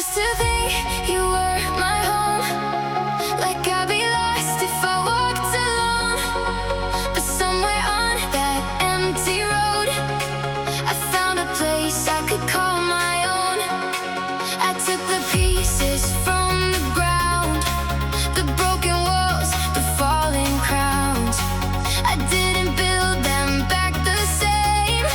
used to think you were my home, like I'd be lost if I walked alone. But somewhere on that empty road, I found a place I could call my own. I took the pieces from the ground, the broken walls, the falling crowns. I didn't build them back the same.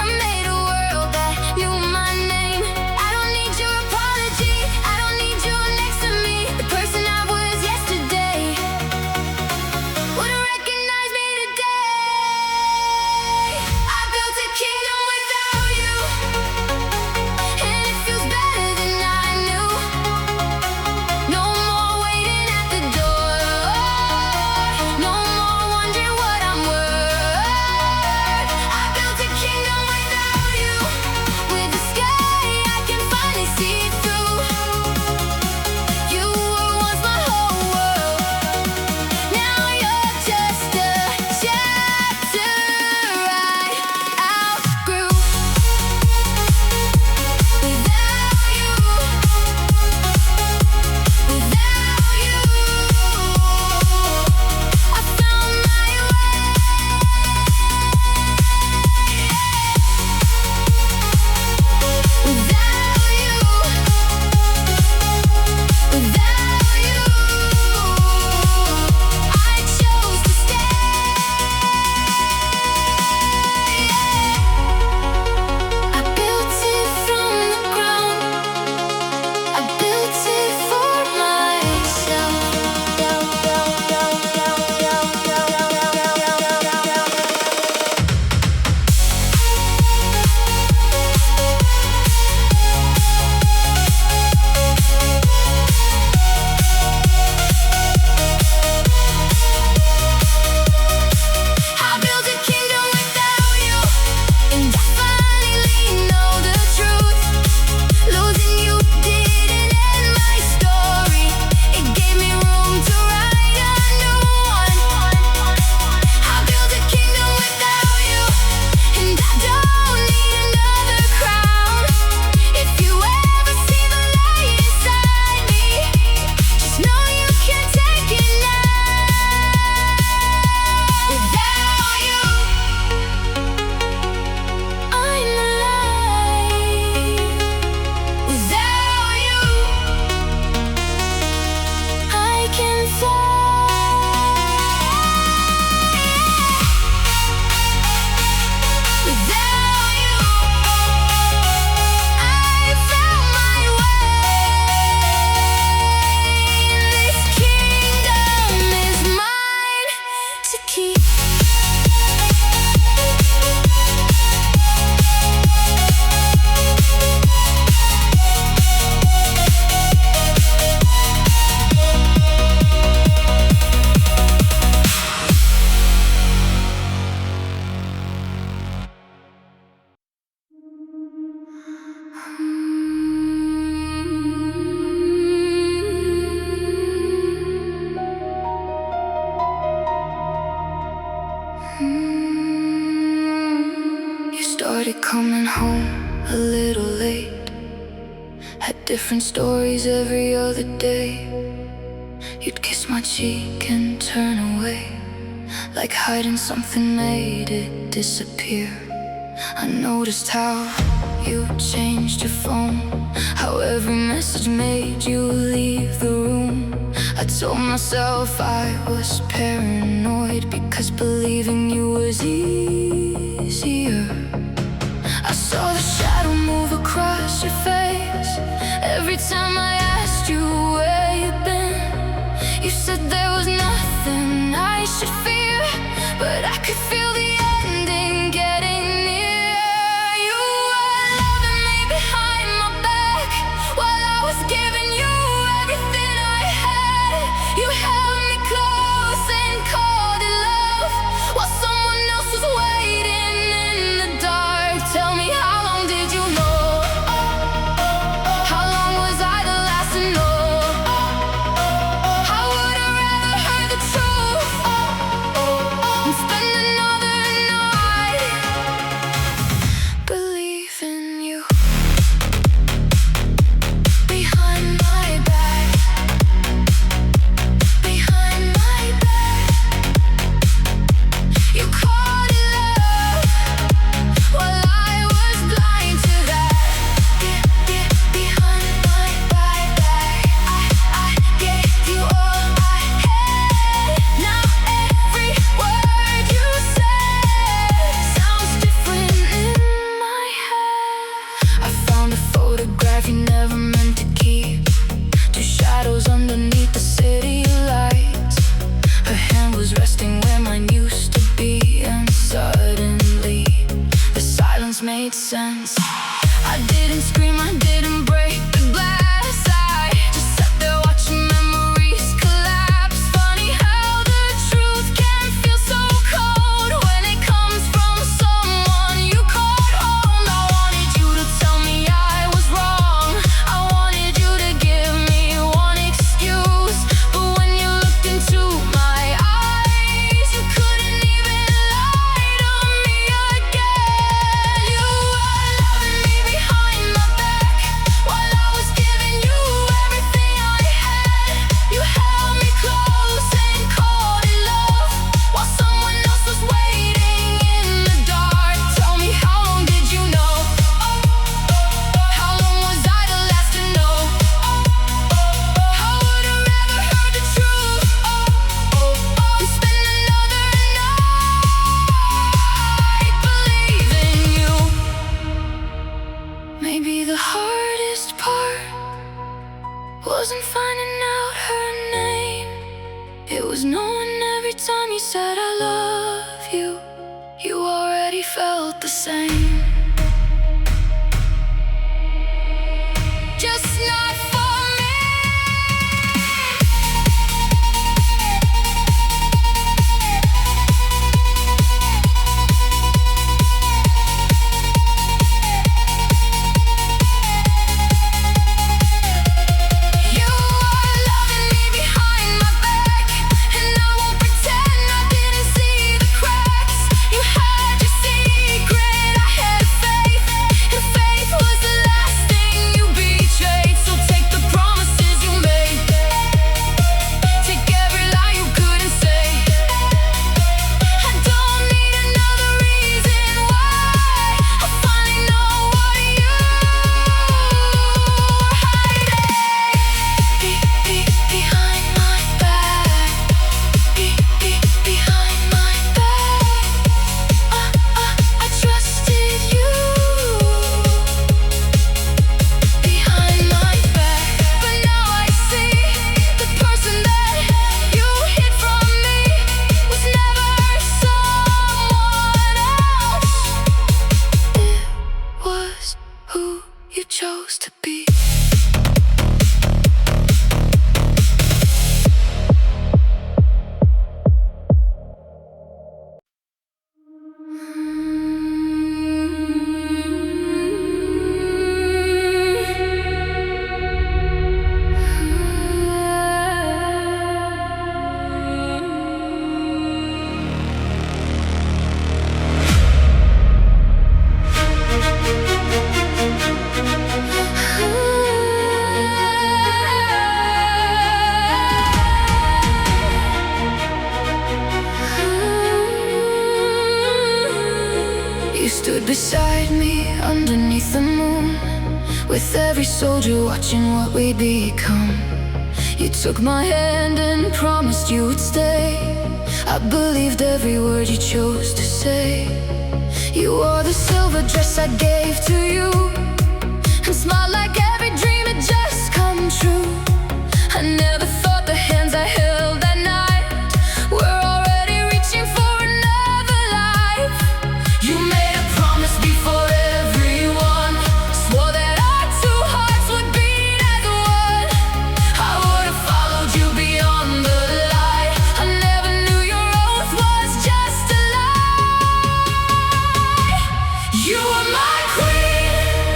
I made a world that knew my name. I don't need your apology, I don't need you next to me. The person I was yesterday wouldn't recognize me today. I built a kingdom without you, and it feels better than I knew. No more waiting at the door, no more wondering what I'm worth. I built a kingdom without you, with the sky I can finally see through. You were once my whole world, now you're just a chapter I outgrew. Without you, I found my way. Without you, I chose to stay. I built it from the ground, I built it for myself. I built a kingdom without you, and I finally know the truth. Losing you didn't end my story, it gave me room to write a new one. I built a kingdom without you, and I don't need another crown. If you ever see the light inside me, just know you can't take it now. Without you, I'm alive. Without you, I can fly. Without you, I found my way. This kingdom is mine to keep. You started coming home a little late, had different stories every other day. You'd kiss my cheek and turn away, like hiding something made it disappear. I noticed how you changed your phone, how every message made you leave the room. I told myself I was paranoid, because believing you was easier. I saw the shadow move across your face every time I asked you where you'd been. You said there was nothing I should fear, but I could feel the ending getting near. You were loving me behind my back, while I was giving you everything I had. You held me close and called it love, while someone else was waiting in the dark. Tell me, how long did you know? How long was I the Wasn't finding out her name. It was knowing every time you said I love you, you already felt the same. Just not for me. You are loving me behind my back, and I won't pretend I didn't see the cracks. You had your secret, I had faith, and faith was the last thing you betrayed. So take the promises you made, take every lie you couldn't say. I don't need another reason why. I finally know what you're hiding. Behind my back, behind my back. I trusted you. Behind my back, but now I see the person that you hid from me was never someone else. It was who you chose to be. You stood beside me underneath the moon, with every soldier watching what we'd become. You took my hand and promised you would stay. I believed every word you chose to say. You wore the silver dress I gave to you, and smiled like every dream had just come true. I never thought the hands I held that night were already reaching for another life. You made a promise before everyone, swore that our two hearts would beat as one. I would have followed you beyond the light. I never knew your oath was just a lie. You were my queen,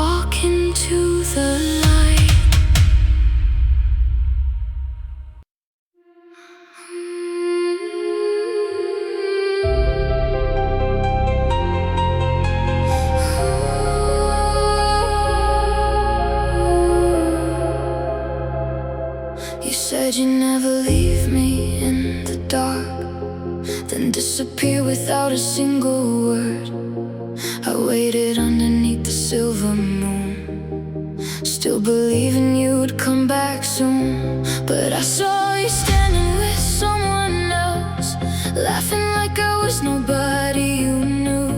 walk into the light. You said you'd never leave me in the dark, then disappear without a single word. I waited underneath the silver moon, still believing you would come back soon. But I saw you standing with someone else, laughing like I was nobody you knew.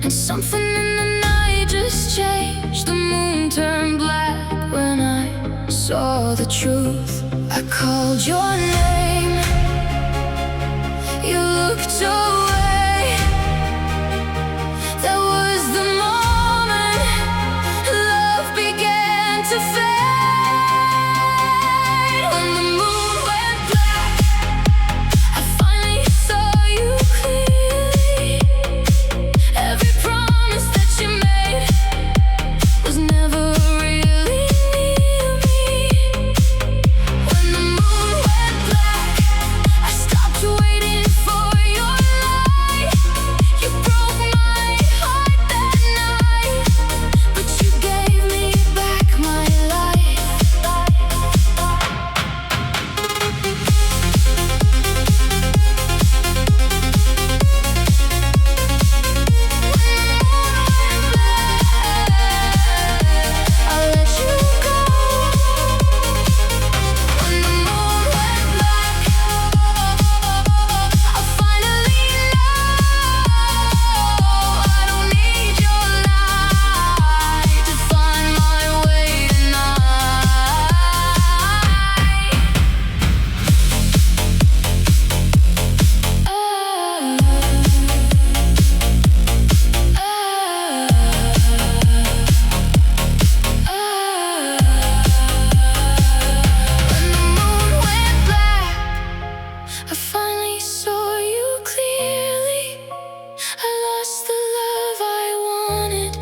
And something in the night just changed. The moon turned black when I saw the truth. I called your name, you looked away. That was the moment love began to fade. When the moon went black, I finally saw you clearly. Every promise that you made was never really near me. When the moon went black, I stopped waiting for your light. You broke my heart that night, but you gave me back my life. I let you go. When the moon went black, I finally know I don't need your light to find my way When the moon went black, I finally saw you clearly. I lost the love I wanted,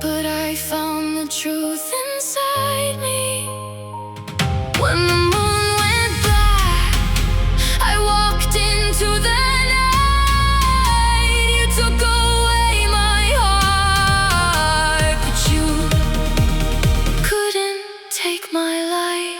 but I found the truth inside me. When the moon went black, I walked into the night. You took away my heart, but you couldn't take my light.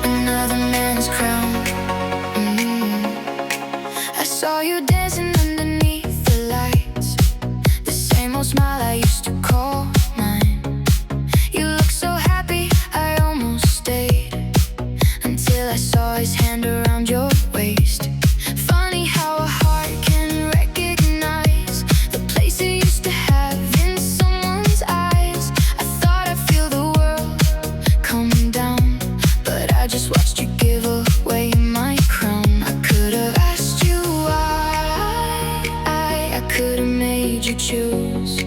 Another man's crown. I saw you dancing underneath the lights, the same old smile I used to call mine. You looked so happy, I almost stayed, until I saw his hand around your waist. Funny how a heart can recognize the place it used to have in someone's eyes. I thought I'd feel the world coming down, but I just watched you give away my crown. I could have asked you why, I could have made you choose.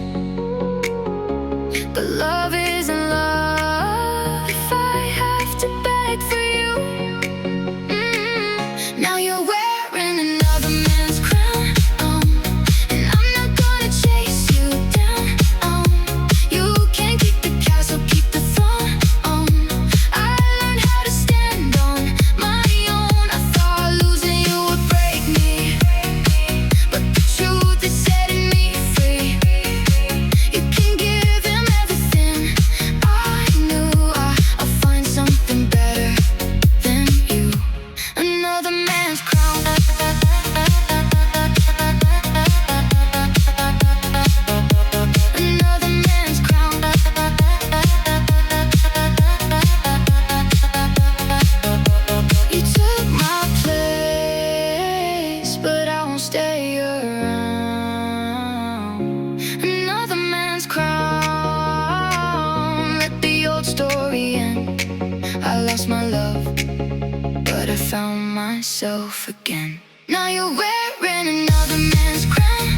myself again. Now you're wearing another man's crown,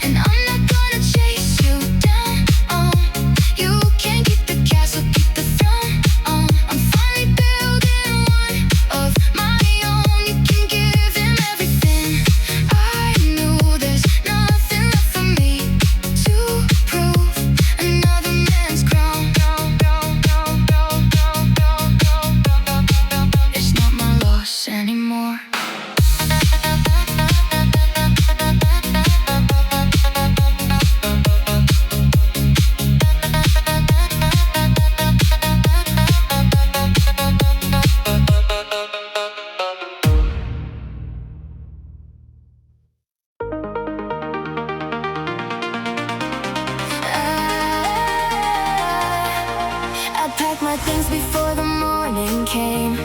and I'm not gonna chase you down. You can't keep the castle, keep the throne. I'm finally building one of my own. You can give him everything. I knew there's nothing left for me to prove. Another man's crown. It's not my loss anymore. I packed my things before the morning came.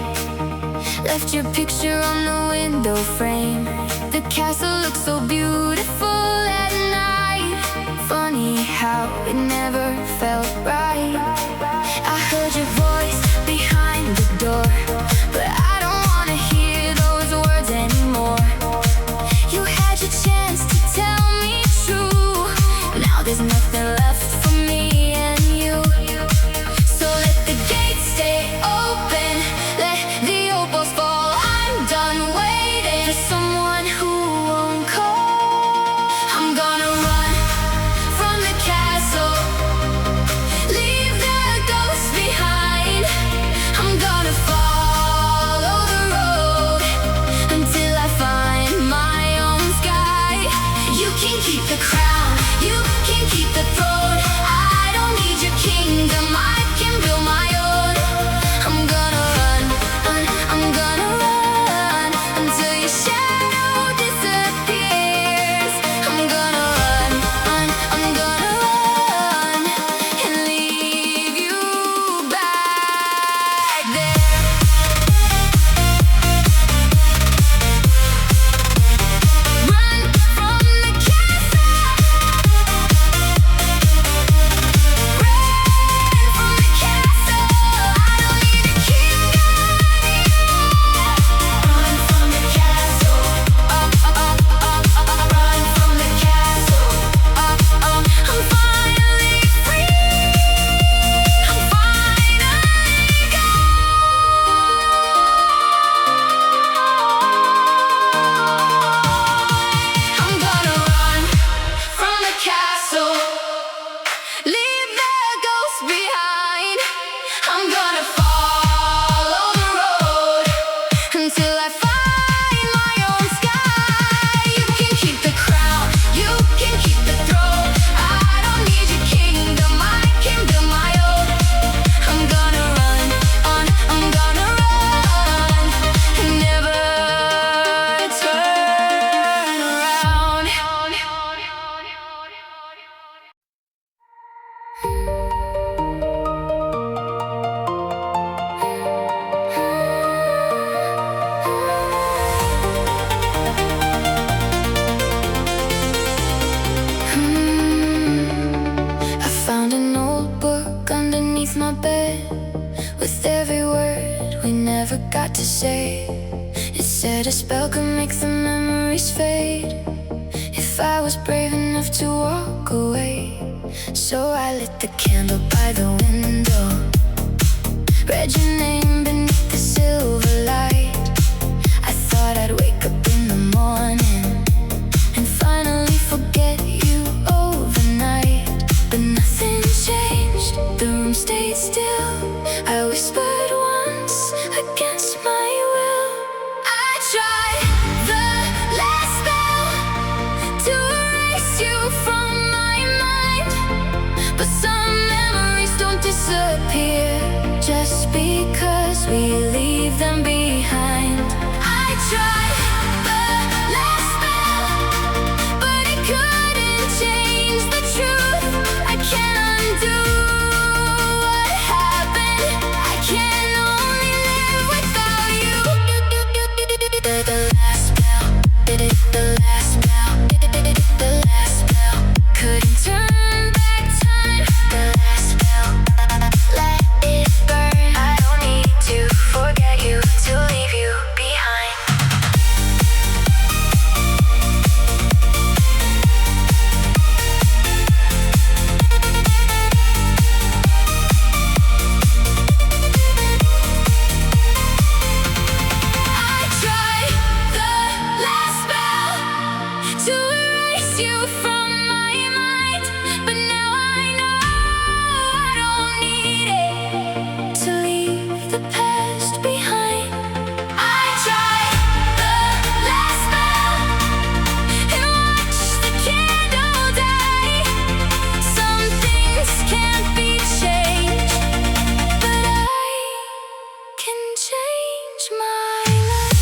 Left your picture on the window frame. The castle looks so beautiful at night. Funny how it never felt right. I heard your voice behind the door, but I don't wanna hear those words anymore. You had your chance to tell me true. Now there's nothing left for me and you. So let the gates stay open, let the opals fall. I'm done waiting for someone who won't call. I'm gonna run from the castle, leave the ghosts behind. I'm gonna follow the road until I find my own sky. You can keep the crown, you can keep the throne. I don't need your kingdom, I can build my own. I'm gonna run, I'm gonna run until your shadow disappears. I'm gonna run, I'm gonna run and leave you back there. Run from the castle, run from the castle. I don't need a kingdom anymore. Run from the castle, run from the castle. I'm finally free, I'm finally I'm gonna run from the castle, leave the ghosts behind. I'm gonna follow the road until I find my own sky. You can keep the crown, you can keep the throne. I don't need your kingdom, I can build my own. I'm gonna run, I'm gonna run and never turn around. I found an old book underneath my bed with every word we never got to say. It said a spell could make the memories fade if I was brave enough to walk away. So I lit the candle by the window, read your name beneath the silver light. I thought I'd wake up in the morning and finally forget you overnight. But nothing changed, the room stayed still. I whispered once against my will. I tried the last spell to erase you from my mind, but some memories don't disappear just because we leave them behind. I tried erase you from my mind, but now I know I don't need it to leave the past behind. I tried the last spell and watched the candle die. Some things can't be changed, but I can change my life.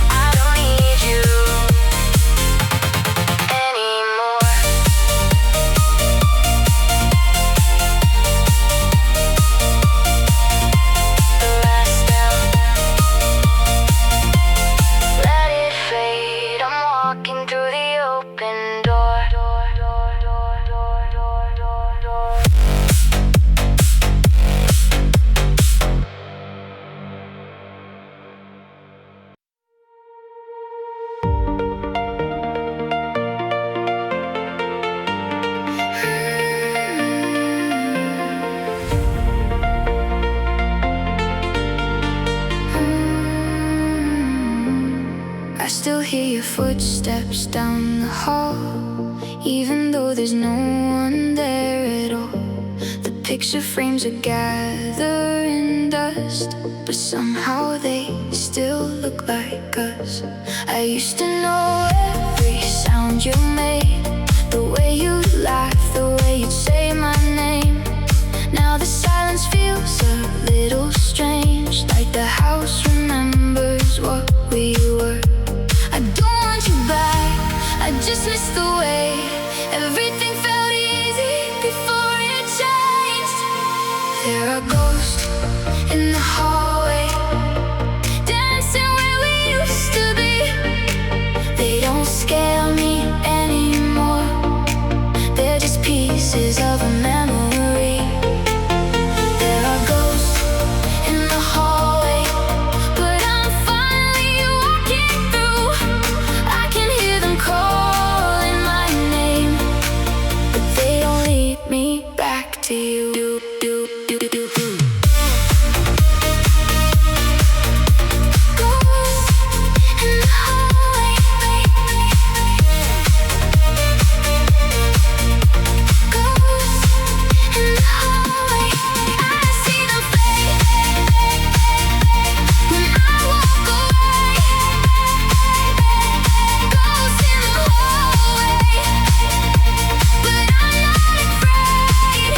I don't need you anymore. The last spell, let it fade. I'm walking through the open door. I still hear your footsteps down the hall, even though there's no one there at all. The picture frames are gathering dust, but somehow they still look like us. I used to know every sound you made, the way you laugh, the way you'd say my name. Now the silence feels a little strange, like the house remembers what we were. I don't want you back, I just miss the way everything felt easy before it changed. There are ghosts in the hallway, dancing where we used to be. They don't scare me anymore, they're just pieces of a memory. There are ghosts in the hallway, but I'm finally walking through. I can hear them calling my name, but they don't lead me back to you. Ghosts in the hallway, ghosts in the hallway. I see them fade when I walk away. Ghosts in the hallway, but I'm not afraid.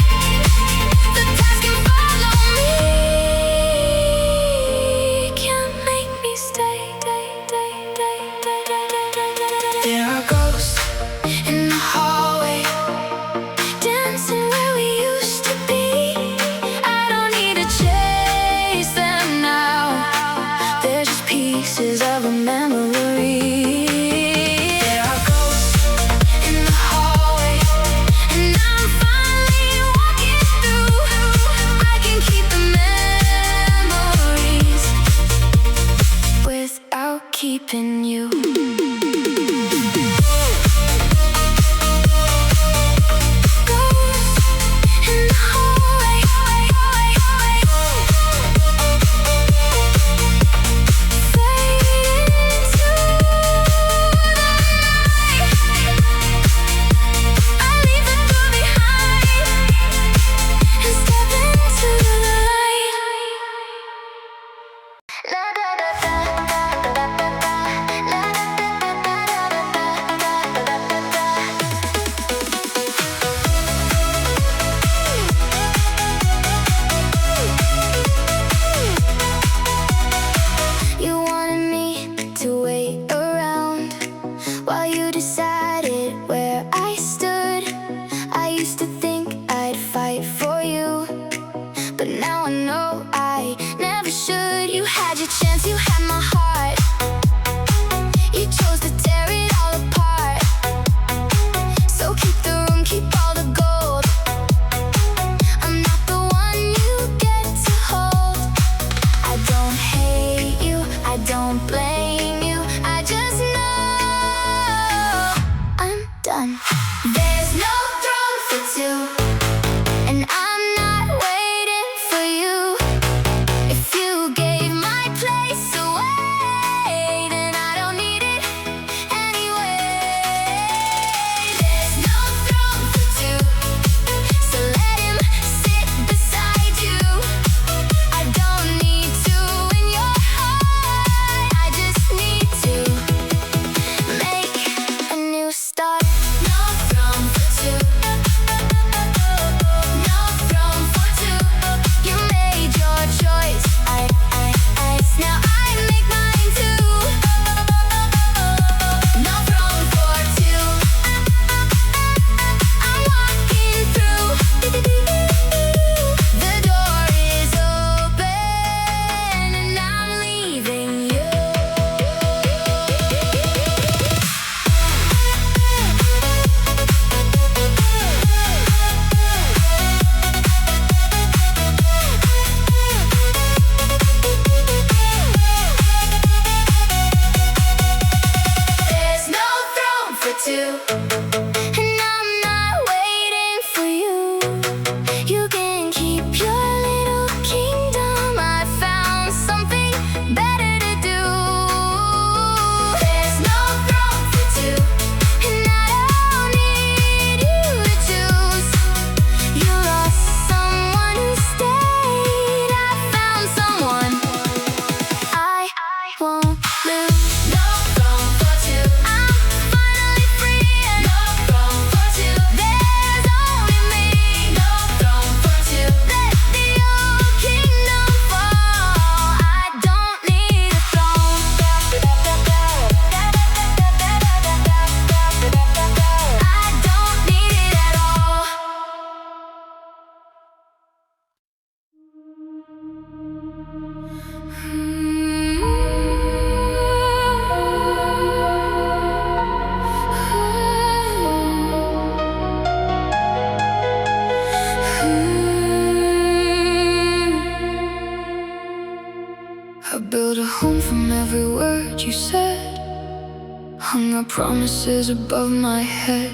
hung our promises above my head.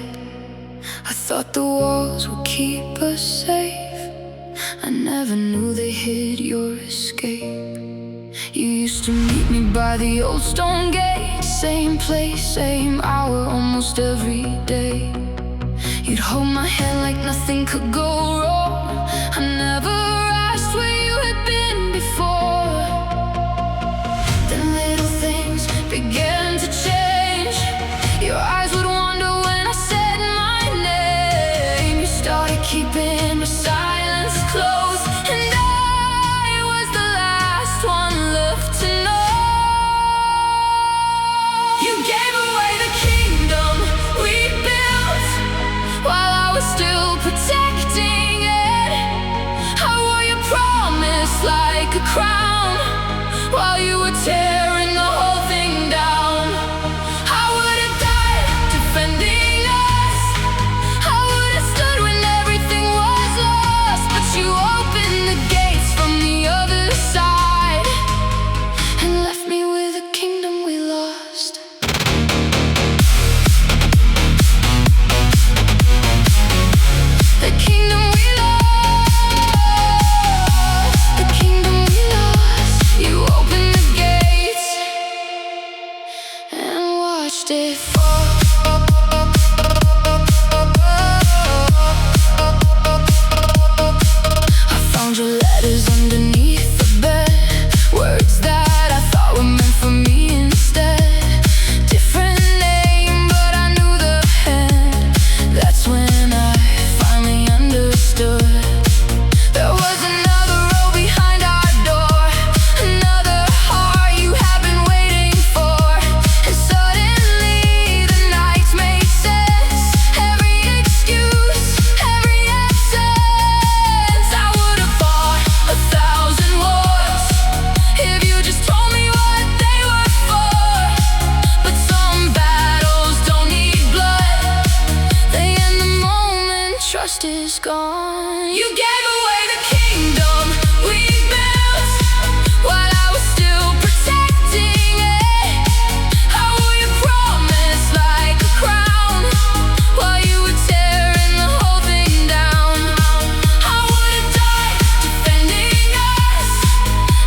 I thought the walls would keep us safe. I never knew they hid your escape. You used to meet me by the old stone gate, same place, same hour, almost every day. You'd hold my hand like nothing could go wrong. I never asked where you had been before. Then little things began to change. Your eyes would wander when I said my name. You started keeping your silence close, and I was the last one left to know. You gave away the kingdom we built while I was still protecting it. I wore your promise like a crown while you were tearing the whole thing down. I would have died defending us. I would have stood when everything was lost. But you opened the gates from the other side and left me with a kingdom we lost. The kingdom we lost. The kingdom we lost. You opened the gates and watched it fall. I found your letters underneath the bed, words that I thought were meant for me instead. Different name, but I knew the hand. That's when I finally understood. There was another road behind our door, another heart you have been waiting for. And suddenly the nights made sense. Every excuse, every absence. I would have fought 1,000 wars if you just told me what they were for. But some battles don't need blood, they end the moment trust is gone. You gave away the kingdom we built while I was still protecting it. I wore your promise like a crown while you were tearing the whole thing down. I would have died defending us.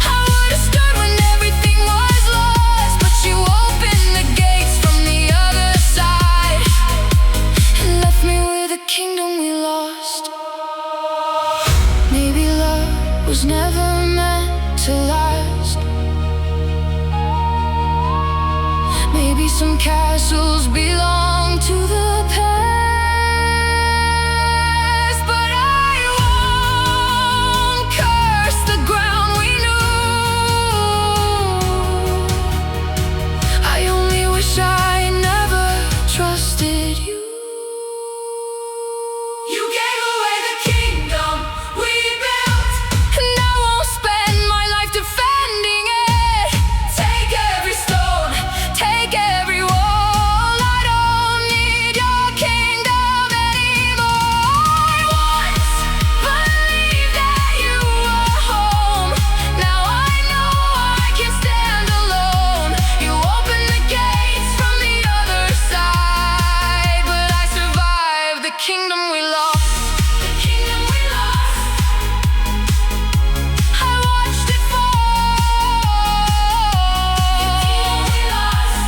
I would have stood when everything was lost. But you opened the gates from the other side and left me with a kingdom we lost. Maybe love was never meant to last. Maybe some castles belong to the past. But I won't curse the ground we knew. I only wish I never trusted you. You gave away the kingdom we built, and I won't spend my life defending it. Take every stone, take every wall. I don't need your kingdom anymore. I once believed that you were home. Now I know I can stand alone. You opened the gates from the other side, but I survived the kingdom we lost. The kingdom we lost. I watched it fall. The kingdom we lost.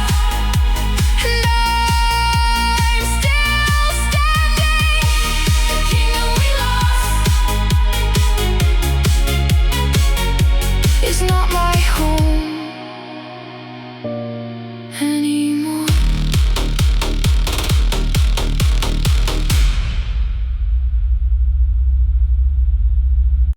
And I'm still standing. The kingdom we lost is not